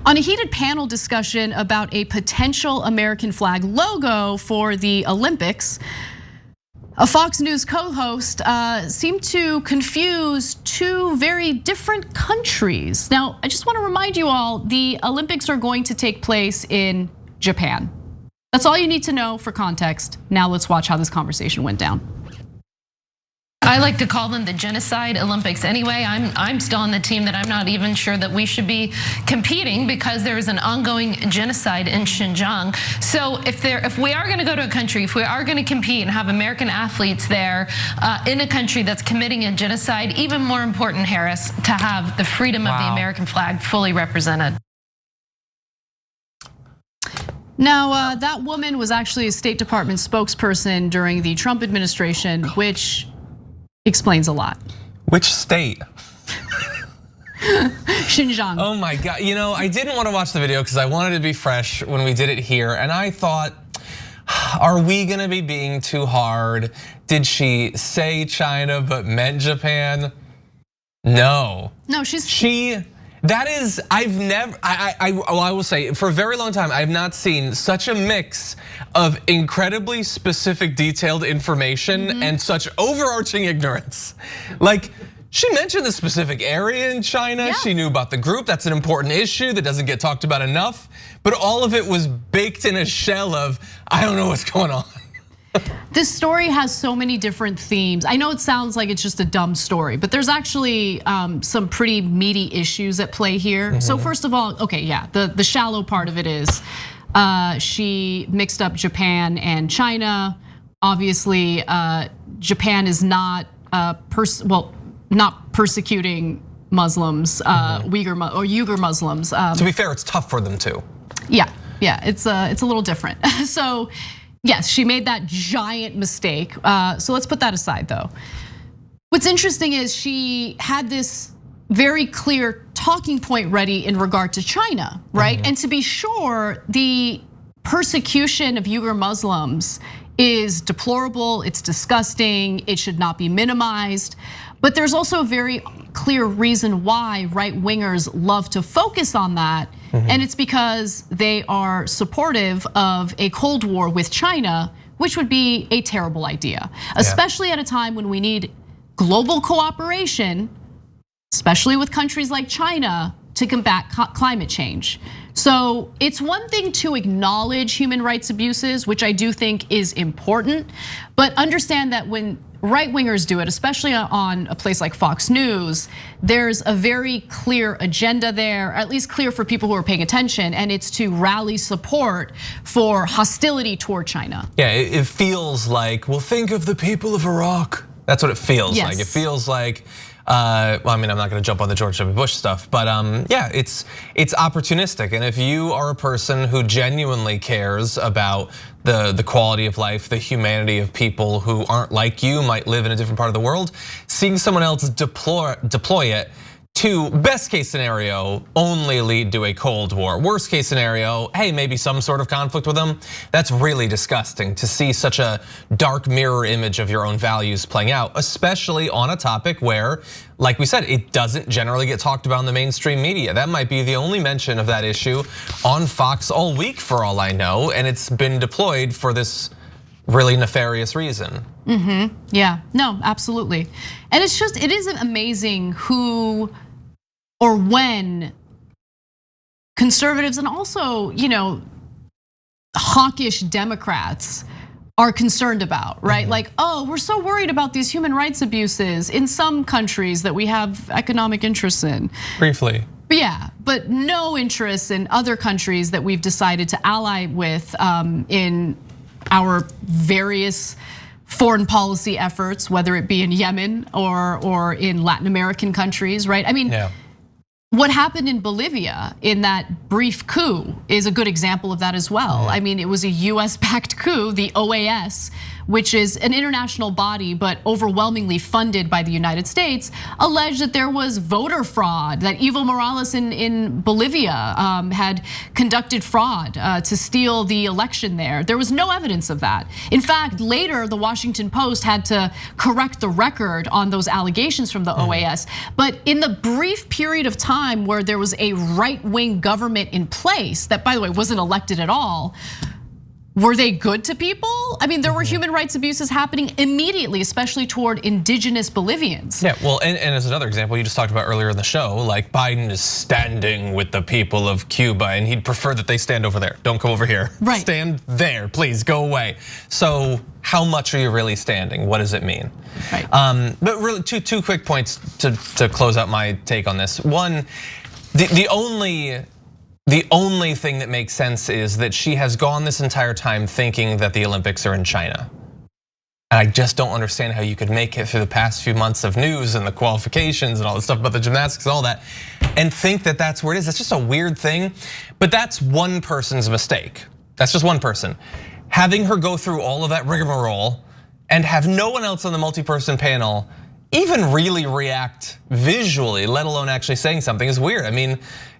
On a heated panel discussion about a potential American flag logo for the Olympics, a Fox News co-host seemed to confuse two very different countries. Now, I just want to remind you all, the Olympics are going to take place in Japan. That's all you need to know for context. Now let's watch how this conversation went down. I like to call them the genocide Olympics anyway. I'm still on the team that I'm not even sure that we should be competing because there is an ongoing genocide in Xinjiang. So if we are going to go to a country, if we are going to compete and have American athletes there in a country that's committing a genocide, even more important, Harris, to have the freedom of the American flag fully represented. Now, that woman was actually a State Department spokesperson during the Trump administration, which explains a lot. Which state? Xinjiang. Oh my God, I didn't want to watch the video because I wanted to be fresh when we did it here. And I thought, are we gonna be being too hard? Did she say China but meant Japan? No. No, That is, I will say, for a very long time, I've not seen such a mix of incredibly specific, detailed information and such overarching ignorance. Like, she mentioned the specific area in China. Yeah. She knew about the group. That's an important issue that doesn't get talked about enough. But all of it was baked in a shell of, I don't know what's going on. This story has so many different themes. I know it sounds like it's just a dumb story, but there's actually some pretty meaty issues at play here. So first of all, okay, yeah, the shallow part of it is she mixed up Japan and China. Obviously, Japan is not not persecuting Muslims, Uygur Muslims. To be fair, it's tough for them too. Yeah, it's a little different. So. Yes, she made that giant mistake. So let's put that aside though. What's interesting is she had this very clear talking point ready in regard to China, right? And to be sure, the persecution of Uyghur Muslims is deplorable, it's disgusting, it should not be minimized. But there's also a very clear reason why right-wingers love to focus on that. And it's because they are supportive of a Cold War with China, which would be a terrible idea, especially at a time when we need global cooperation, especially with countries like China, to combat climate change. So it's one thing to acknowledge human rights abuses, which I do think is important, but understand that when right-wingers do it, especially on a place like Fox News, there's a very clear agenda there, at least clear for people who are paying attention, and it's to rally support for hostility toward China. Yeah, it feels like, well, think of the people of Iraq. That's what it feels like. It feels like, well, I mean, I'm not gonna jump on the George W. Bush stuff, but yeah, it's opportunistic. And if you are a person who genuinely cares about the quality of life, the humanity of people who aren't like you, might live in a different part of the world, seeing someone else deploy it to, best case scenario, only lead to a Cold War. Worst case scenario, hey, maybe some sort of conflict with them. That's really disgusting to see such a dark mirror image of your own values playing out, especially on a topic where, like we said, it doesn't generally get talked about in the mainstream media. That might be the only mention of that issue on Fox all week for all I know, and it's been deployed for this really nefarious reason. Yeah, no, absolutely. And it is amazing who or when conservatives and also, hawkish Democrats are concerned about, right? Like, oh, we're so worried about these human rights abuses in some countries that we have economic interests in. Briefly. Yeah, but no interest in other countries that we've decided to ally with in our various foreign policy efforts, whether it be in Yemen or in Latin American countries, right? I mean, what happened in Bolivia in that brief coup is a good example of that as well. I mean, it was a US-backed coup, the OAS, which is an international body but overwhelmingly funded by the United States, alleged that there was voter fraud, that Evo Morales in Bolivia had conducted fraud to steal the election there. There was no evidence of that. In fact, later the Washington Post had to correct the record on those allegations from the OAS. But in the brief period of time where there was a right-wing government in place that, by the way, wasn't elected at all, were they good to people? I mean, there were human rights abuses happening immediately, especially toward indigenous Bolivians. Yeah, well, and as another example, you just talked about earlier in the show, like Biden is standing with the people of Cuba and he'd prefer that they stand over there. Don't come over here. Right. Stand there, please, go away. So how much are you really standing? What does it mean? Right. But really, two quick points to close out my take on this. One, the only thing that makes sense is that she has gone this entire time thinking that the Olympics are in China. And I just don't understand how you could make it through the past few months of news and the qualifications and all the stuff about the gymnastics and all that and think that that's where it is. It's just a weird thing, but that's one person's mistake. That's just one person. Having her go through all of that rigmarole and have no one else on the multi-person panel even really react visually, let alone actually saying something, is weird. I mean,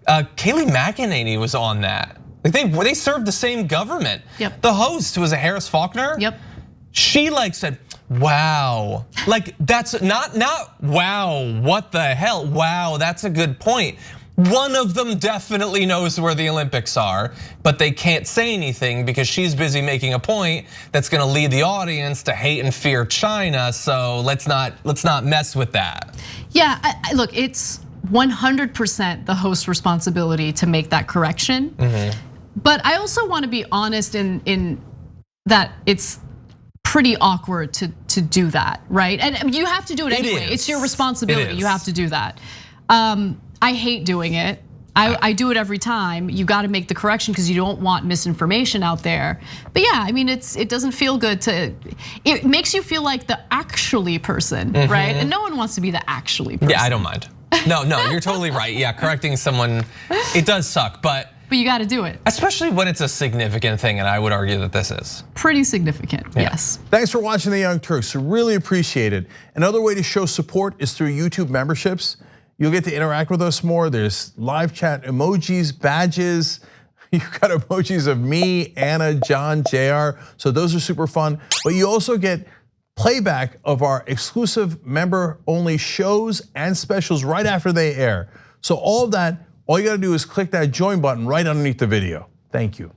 Kayleigh McEnany was on that. Like they served the same government. Yep. The host, who was a Harris Faulkner. Yep. She said, "Wow, like that's not wow. What the hell? Wow, that's a good point." One of them definitely knows where the Olympics are, but they can't say anything because she's busy making a point that's going to lead the audience to hate and fear China. So let's not mess with that. Yeah, look, it's 100% the host's responsibility to make that correction. But I also want to be honest in that it's pretty awkward to do that, right? And you have to do it anyway. It's your responsibility. You have to do that. I hate doing it. I do it every time. You got to make the correction because you don't want misinformation out there. But yeah, I mean, it doesn't feel good it makes you feel like the actually person, right? And no one wants to be the actually person. Yeah, I don't mind. No, you're totally right. Yeah, correcting someone, it does suck, but you got to do it. Especially when it's a significant thing, and I would argue that this is. Pretty significant, yes. Thanks for watching The Young Turks, really appreciate it. Another way to show support is through YouTube memberships. You'll get to interact with us more. There's live chat emojis, badges. You've got emojis of me, Anna, John, JR. So those are super fun. But you also get playback of our exclusive member-only shows and specials right after they air. So all of that, all you gotta do is click that join button right underneath the video. Thank you.